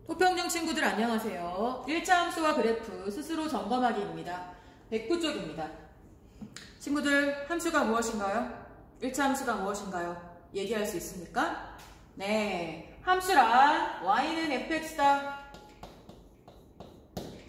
토평등 친구들 안녕하세요. 1차 함수와 그래프 스스로 점검하기입니다. 109쪽입니다. 친구들 함수가 무엇인가요? 1차 함수가 무엇인가요? 얘기할 수 있습니까? 네, 함수란 y는 fx다.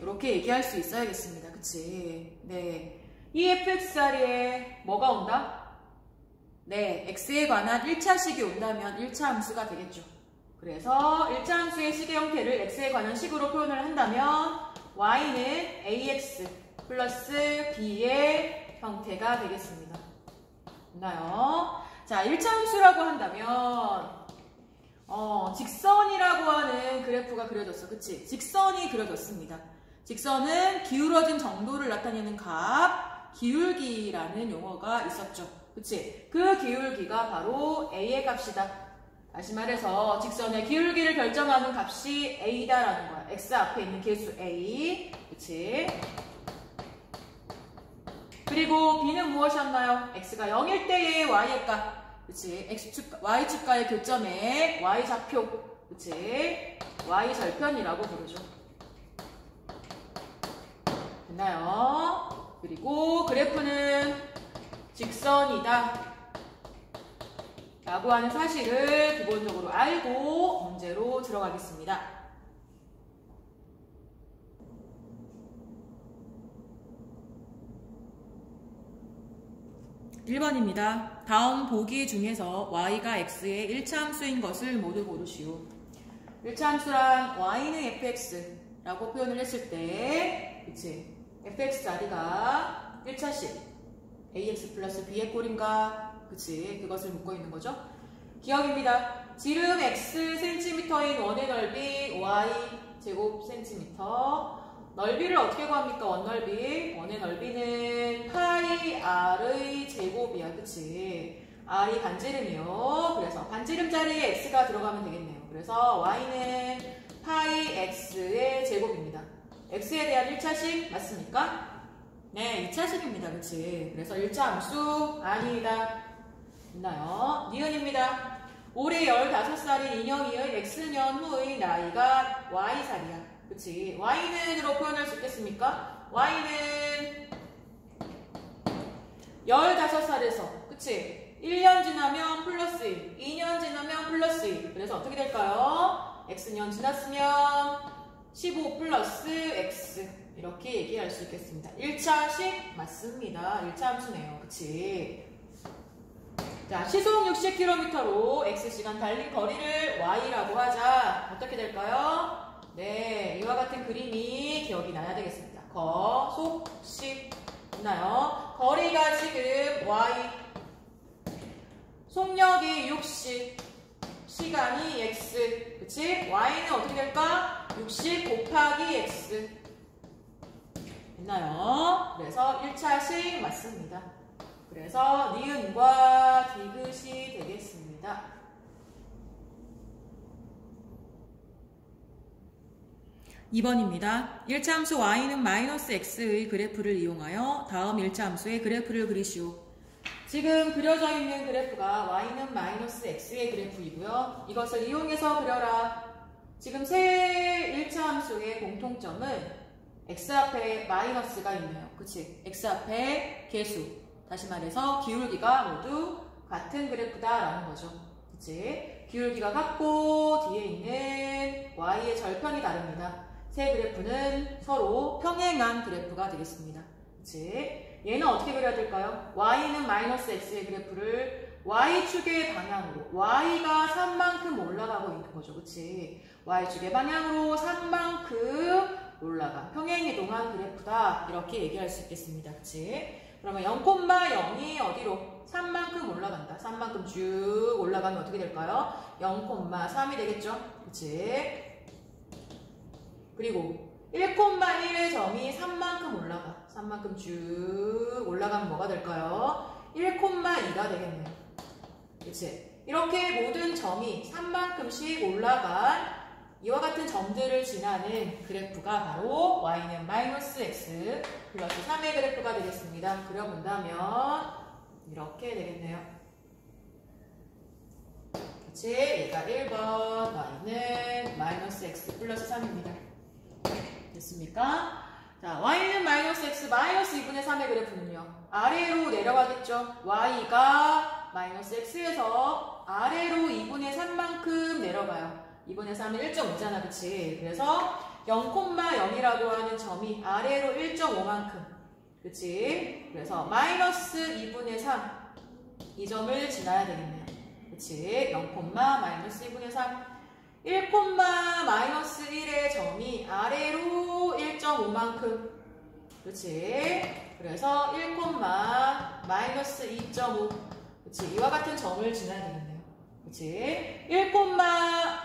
이렇게 얘기할 수 있어야겠습니다. 그치? 네, 이 fx 자리에 뭐가 온다? 네, x에 관한 1차식이 온다면 1차 함수가 되겠죠. 그래서 1차 함수의 식의 형태를 x에 관한 식으로 표현을 한다면 y는 ax 플러스 b의 형태가 되겠습니다. 됐나요? 자, 1차 함수라고 한다면 직선이라고 하는 그래프가 그려졌어. 그치? 직선이 그려졌습니다. 직선은 기울어진 정도를 나타내는 값, 기울기라는 용어가 있었죠. 그치? 그 기울기가 바로 a의 값이다. 다시 말해서 직선의 기울기를 결정하는 값이 a다라는 거야. x 앞에 있는 계수 a. 그치? 그리고 b는 무엇이었나요? x가 0일 때의 y의 값. 그치? y축과의 교점에 y좌표. 그치? y절편이라고 부르죠. 됐나요? 그리고 그래프는 직선이다 라고 하는 사실을 기본적으로 알고 문제로 들어가겠습니다. 1번입니다. 다음 보기 중에서 y가 x의 1차 함수인 것을 모두 고르시오. 1차 함수란 y는 fx라고 표현을 했을 때, 그치? fx 자리가 1차식 ax 플러스 b의 꼴인가? 그치? 그것을 묻고 있는 거죠. 기억입니다. 지름 x cm인 원의 넓이 y 제곱 cm. 넓이를 어떻게 구합니까? 원넓이. 원의 넓이는 파이 r의 제곱이야. 그치? r이 반지름이요. 그래서 반지름 자리에 x가 들어가면 되겠네요. 그래서 y는 파이 x의 제곱입니다. x에 대한 1차식 맞습니까? 네, 2차식입니다. 그치? 그래서 1차 함수 아니다. 있나요? 니은입니다. 올해 15살인 인형이의 x년 후의 나이가 y살이야. 그치? y는으로 표현할 수 있겠습니까? y는 15살에서, 그치? 1년 지나면 플러스 1, 2년 지나면 플러스 1. 그래서 어떻게 될까요? x년 지났으면 15 플러스 x. 이렇게 얘기할 수 있겠습니다. 1차식 맞습니다. 1차 함수네요. 그치? 자, 시속 60km로 x시간 달린 거리를 y라고 하자. 어떻게 될까요? 네, 이와 같은 그림이 기억이 나야 되겠습니다. 속, 식. 있나요? 거리가 지금 y, 속력이 60, 시간이 x. 그치? y는 어떻게 될까? 60 곱하기 x. 있나요? 그래서 1차식 맞습니다. 그래서 니은과 디귿이 되겠습니다. 2번입니다. 1차 함수 y는 마이너스 x의 그래프를 이용하여 다음 1차 함수의 그래프를 그리시오. 지금 그려져 있는 그래프가 y는 마이너스 x의 그래프이고요. 이것을 이용해서 그려라. 지금 세 1차 함수의 공통점은 x 앞에 마이너스가 있네요. 그치? x 앞에 계수. 다시 말해서 기울기가 모두 같은 그래프다라는 거죠. 그치? 기울기가 같고 뒤에 있는 y의 절편이 다릅니다. 세 그래프는 서로 평행한 그래프가 되겠습니다. 그치? 얘는 어떻게 그려야 될까요? y는 마이너스 x의 그래프를 y축의 방향으로 y가 3만큼 올라가고 있는 거죠. 그치? y축의 방향으로 3만큼 올라가 평행이동한 그래프다. 이렇게 얘기할 수 있겠습니다. 그치? 그러면 0,0이 어디로? 3만큼 올라간다. 3만큼 쭉 올라가면 어떻게 될까요? 0,3이 되겠죠? 그치? 그리고 1,1의 점이 3만큼 올라가. 3만큼 쭉 올라가면 뭐가 될까요? 1,2가 되겠네요. 그치? 이렇게 모든 점이 3만큼씩 올라간 이와 같은 점들을 지나는 그래프가 바로 y는 마이너스 x 플러스 3의 그래프가 되겠습니다. 그려본다면 이렇게 되겠네요. 그치? 얘가 1번, y는 마이너스 x 플러스 3입니다. 됐습니까? 자, y는 마이너스 x 마이너스 2분의 3의 그래프는요. 아래로 내려가겠죠? y가 마이너스 x에서 아래로 2분의 3만큼 내려가요. 2분의 3은 1.5잖아, 그치? 그래서 0,0이라고 하는 점이 아래로 1.5만큼. 그치? 그래서 마이너스 2분의 3. 이 점을 지나야 되겠네요. 그치? 0, 마이너스 2분의 3. 1, 마이너스 1의 점이 아래로 1.5만큼. 그치? 그래서 1, 마이너스 2.5. 그치? 이와 같은 점을 지나야 되겠네요. 그치? 1,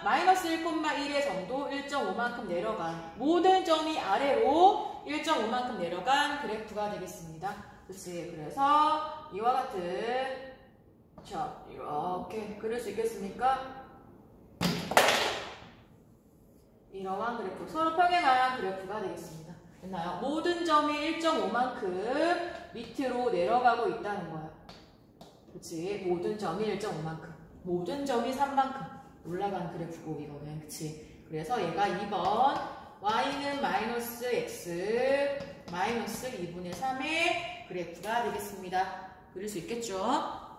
마이너스 1,1의 점도 1.5만큼 내려간 모든 점이 아래로 1.5만큼 내려간 그래프가 되겠습니다. 그치? 그래서 이와 같은 자, 이렇게 그릴 수 있겠습니까? 이러한 그래프, 서로 평행한 그래프가 되겠습니다. 됐나요? 모든 점이 1.5만큼 밑으로 내려가고 있다는 거야. 그치? 모든 점이 1.5만큼, 모든 점이 3만큼 올라가는 그래프고 이거는. 그치? 그래서 얘가 2번 y는 마이너스 x 마이너스 2분의 3의 그래프가 되겠습니다. 그릴 수 있겠죠?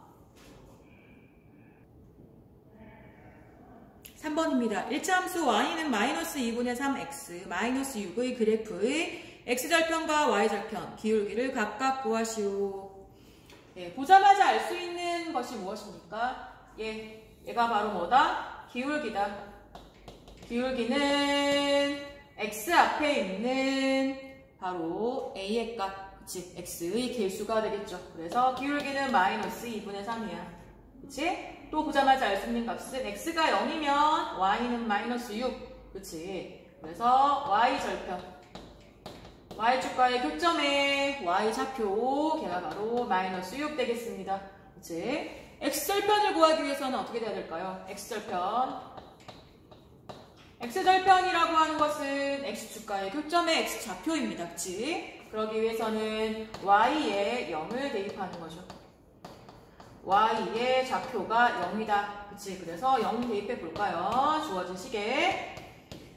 3번입니다. 1차함수 y는 마이너스 2분의 3x 마이너스 6의 그래프의 x절편과 y절편 기울기를 각각 구하시오. 네, 보자마자 알 수 있는 것이 무엇입니까? 얘가 바로 뭐다? 기울기다. 기울기는 x 앞에 있는 바로 a의 값, 그치? x의 개수가 되겠죠. 그래서 기울기는 마이너스 2분의 3이야. 그치? 또 보자마자 알 수 있는 값은 x가 0이면 y는 마이너스 6. 그치? 그래서 y절편. y축과의 교점의 y좌표, 걔가 바로 마이너스 6 되겠습니다. 그치? x절편을 구하기 위해서는 어떻게 돼야 될까요? x절편. x절편이라고 하는 것은 x축과의 교점의 x좌표입니다. 그치? 그러기 위해서는 y에 0을 대입하는 거죠. y의 좌표가 0이다. 그치? 그래서 0 대입해 볼까요? 주어진 식에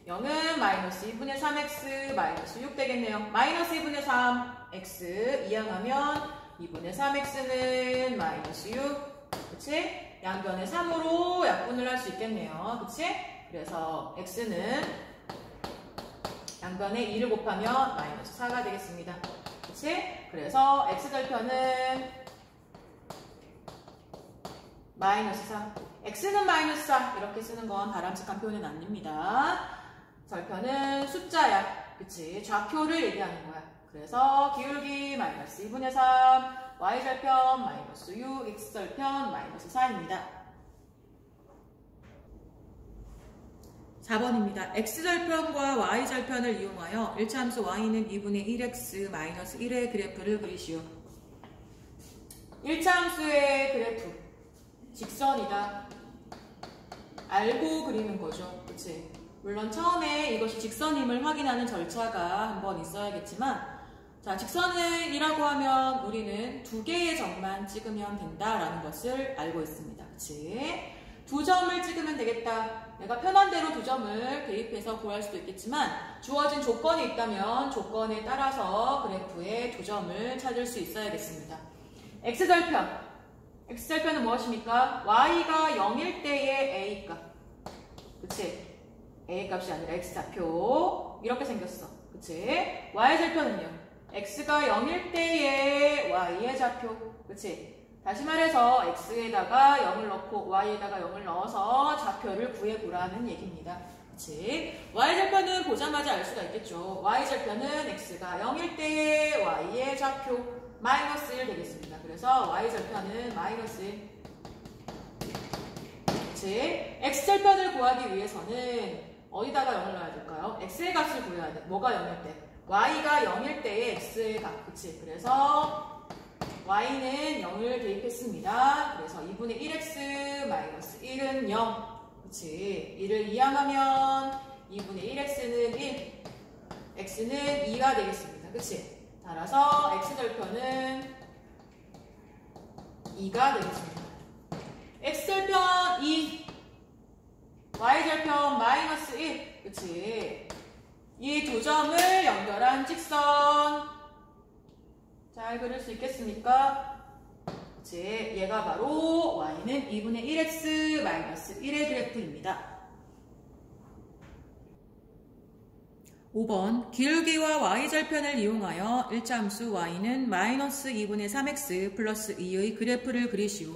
0은 마이너스 2분의 3x 마이너스 6 되겠네요. 마이너스 2분의 3 x 이항하면 2분의 3x는 마이너스 6. 그치? 양변에 3으로 약분을 할 수 있겠네요. 그치? 그래서 x는 양변에 2를 곱하면 마이너스 4가 되겠습니다. 그치? 그래서 x절편은 마이너스 4. x는 마이너스 4. 이렇게 쓰는 건 바람직한 표현은 아닙니다. 절편은 숫자야. 그치? 좌표를 얘기하는 거야. 그래서 기울기 마이너스 2분의 3, y절편 마이너스 6, x절편 마이너스 4입니다. 4번입니다. x절편과 y절편을 이용하여 1차함수 y는 2분의 1x 마이너스 1의 그래프를 그리시오. 1차함수의 그래프. 직선이다. 알고 그리는 거죠. 그치? 물론 처음에 이것이 직선임을 확인하는 절차가 한번 있어야겠지만, 자, 직선이라고 하면 우리는 두 개의 점만 찍으면 된다라는 것을 알고 있습니다. 그치? 두 점을 찍으면 되겠다. 내가 편한 대로 두 점을 대입해서 구할 수도 있겠지만, 주어진 조건이 있다면 조건에 따라서 그래프의 두 점을 찾을 수 있어야겠습니다. x절편. x절편은 무엇입니까? y가 0일 때의 a값. 그치? a값이 아니라 x좌표. 이렇게 생겼어. 그치? y절편은요? x가 0일 때의 y의 좌표. 그치? 다시 말해서 x에다가 0을 넣고 y에다가 0을 넣어서 좌표를 구해보라는 얘기입니다. 그치? y절편은 보자마자 알 수가 있겠죠. y절편은 x가 0일 때의 y의 좌표. 마이너스 1 되겠습니다. 그래서 y절편은 마이너스 1. 그치? x절편을 구하기 위해서는 어디다가 0을 넣어야 될까요? x의 값을 구해야 돼. 뭐가 0일 때? y가 0일 때의 x의 값. 그치? 그래서 y는 0을 대입했습니다. 그래서 2분의 1x 마이너스 1은 0. 그치? 1을 이항하면 2분의 1x는 1. x는 2가 되겠습니다. 그치? 따라서 x절편은 2가 되겠습니다. x절편 2. y절편 마이너스 1. 그치? 이 두 점을 연결한 직선. 잘 그릴 수 있겠습니까? 그치? 얘가 바로 y는 2분의 1x 마이너스 1의 그래프입니다. 5번 기울기와 y절편을 이용하여 일차함수 y는 마이너스 2분의 3x 플러스 2의 그래프를 그리시오.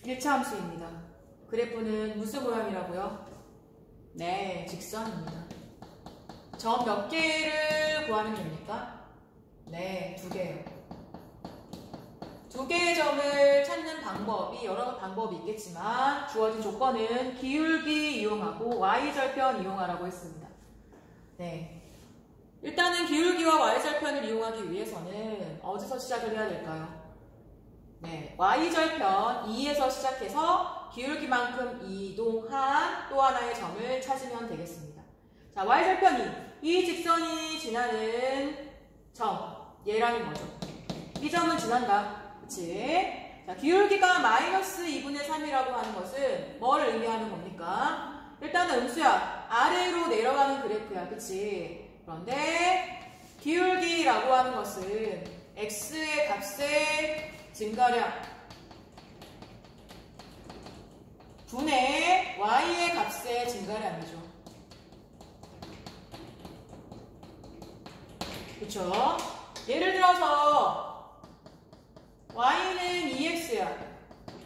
1차함수입니다. 그래프는 무슨 모양이라고요? 네, 직선입니다. 점 몇 개를 구하면 됩니까? 네, 2개요. 2개의 점을 찾는 방법이 여러 방법이 있겠지만 주어진 조건은 기울기 이용하고 y절편 이용하라고 했습니다. 네. 일단은 기울기와 y절편을 이용하기 위해서는 어디서 시작을 해야 될까요? 네. y절편 2에서 시작해서 기울기만큼 이동한 또 하나의 점을 찾으면 되겠습니다. 자, y절편 2. 이 직선이 지나는 점. 얘라는 거죠. 이 점은 지난다. 그치? 자, 기울기가 마이너스 2분의 3이라고 하는 것은 뭘 의미하는 겁니까? 일단은 음수야. 아래로 내려가는 그래프야. 그치? 그런데 기울기라고 하는 것은 x의 값의 증가량 분의 y의 값의 증가량이죠. 그쵸? 예를 들어서 y는 2x야.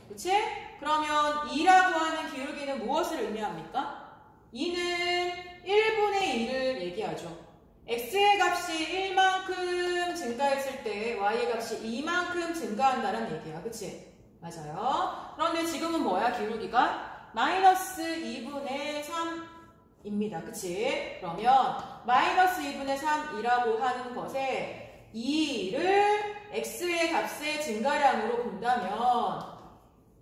그치? 그러면 2라고 하는 기울기는 무엇을 의미합니까? 2는 1분의 2를 얘기하죠. x의 값이 1만큼 증가했을 때 y의 값이 2만큼 증가한다는 얘기야. 그치? 맞아요. 그런데 지금은 뭐야? 기울기가 마이너스 2분의 3입니다. 그치? 그러면 마이너스 2분의 3이라고 하는 것에 2를 x의 값의 증가량으로 본다면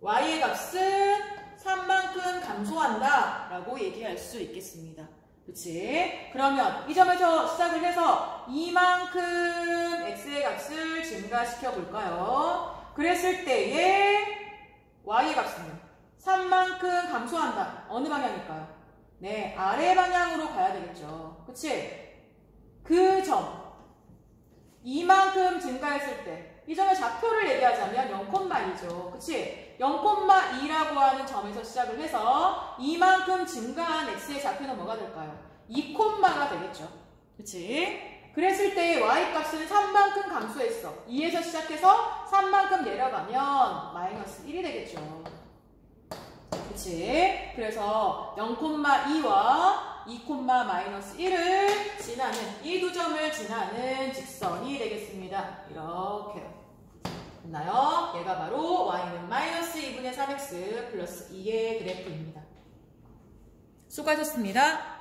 y의 값은 3만큼 감소한다 라고 얘기할 수 있겠습니다. 그치? 그러면 이 점에서 시작을 해서 2만큼 x의 값을 증가시켜 볼까요? 그랬을 때에 y의 값은 3만큼 감소한다. 어느 방향일까요? 네, 아래 방향으로 가야 되겠죠. 그치? 그 점 2만큼 증가했을 때 이 점의 좌표를 얘기하자면 0,2죠. 그치? 0,2라고 하는 점에서 시작을 해서 2만큼 증가한 x의 좌표는 뭐가 될까요? 2콤마가 되겠죠. 그치? 그랬을 때 y값은 3만큼 감소했어. 2에서 시작해서 3만큼 내려가면 마이너스 1이 되겠죠. 그치? 그래서 0,2와 2,-1을 지나는 이 두 점을 지나는 직선이 되겠습니다. 이렇게요. 됐나요? 얘가 바로 y는 마이너스 2분의 3x 플러스 2의 그래프입니다. 수고하셨습니다.